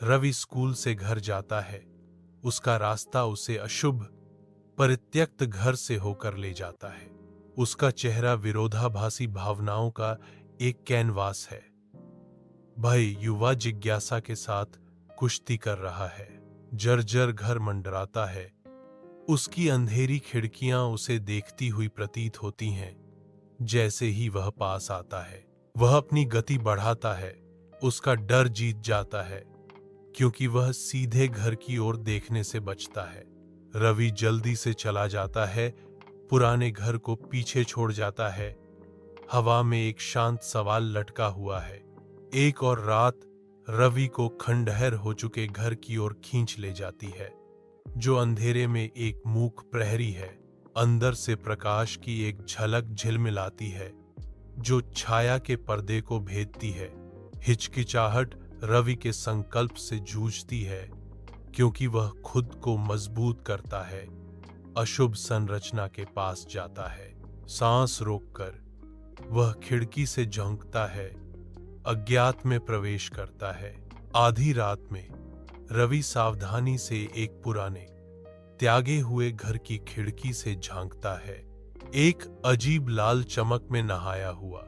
Ravi school से घर जाता है। उसका रास्ता उसे अशुभ परित्यक्त घर से होकर ले जाता है। उसका चेहरा विरोधाभासी भावनाओं का एक कैनवास है। भय युवा जिज्ञासा के साथ कुश्ती कर रहा है। जर्जर घर मंडराता है। उसकी अंधेरी खिड़कियां उसे देखती हुई प्रतीत होती हैं। जैसे ही वह पास आता है, वह अपनी गति बढ़ाता है। उसका डर जीत जाता है, क्योंकि वह सीधे घर की ओर देखने से बचता है। रवि जल्दी से चला जाता है, पुराने घर को पीछे छोड़ जाता है। हवा में एक शांत सवाल लटका हुआ है। एक और रात रवि को खंडहर हो चुके घर की ओर खींच ले जाती है, जो अंधेरे में एक मूक प्रहरी है। अंदर से प्रकाश की एक झलक झिलमिलाती है, जो छाया के पर्दे को भेदती है। हिचकिचाहट रवि के संकल्प से जूझती है, क्योंकि वह खुद को मजबूत करता है। अशुभ संरचना के पास जाता है। सांस रोककर वह खिड़की से झांकता है, अज्ञात में प्रवेश करता है। आधी रात में रवि सावधानी से एक पुराने त्यागे हुए घर की खिड़की से झांकता है। एक अजीब लाल चमक में नहाया हुआ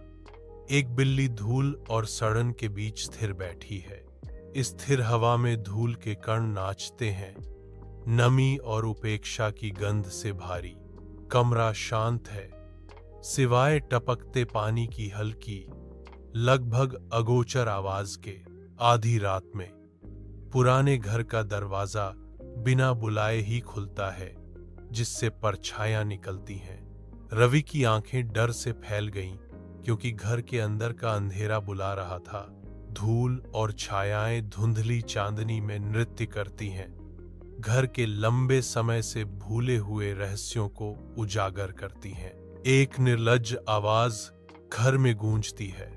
एक बिल्ली धूल और सड़न के बीच स्थिर बैठी है। स्थिर हवा में धूल के कण नाचते हैं, नमी और उपेक्षा की गंध से भारी। कमरा शांत है, सिवाय टपकते पानी की हल्की, लगभग अगोचर आवाज के। आधी रात में पुराने घर का दरवाजा बिना बुलाए ही खुलता है, जिससे परछायां निकलती हैं। रवि की आंखें डर से फैल गईं, क्योंकि घर के अंदर का अंधेरा बुला रहा था। धूल और छायाएं धुंधली चांदनी में नृत्य करती हैं, घर के लंबे समय से भूले हुए रहस्यों को उजागर करती हैं। एक निर्लज्ज आवाज घर में गूंजती है,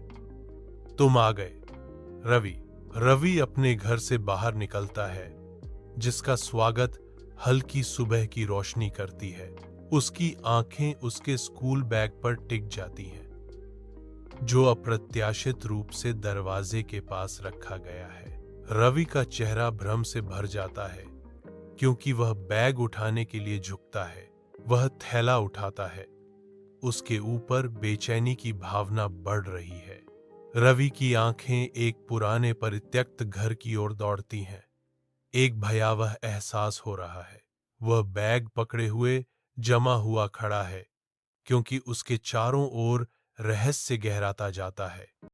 तुम आ गए। रवि अपने घर से बाहर निकलता है, जिसका स्वागत हल्की सुबह की रोशनी करती है। उसकी आंखें उसके स्कूल बैग पर टिक जाती हैं, जो अप्रत्याशित रूप से दरवाजे के पास रखा गया है। रवि का चेहरा भ्रम से भर जाता है, क्योंकि वह बैग उठाने के लिए झुकता है। वह थैला उठाता है। उसके ऊपर बेचैनी की भावना बढ़ रही है। रवि की आंखें एक पुराने परित्यक्त घर की ओर दौड़ती हैं। एक भयावह एहसास हो रहा है। वह बैग पकड़े हुए जमा हुआ खड़ा है, क्योंकि उसके चारों ओर रहस्य गहराता जाता है।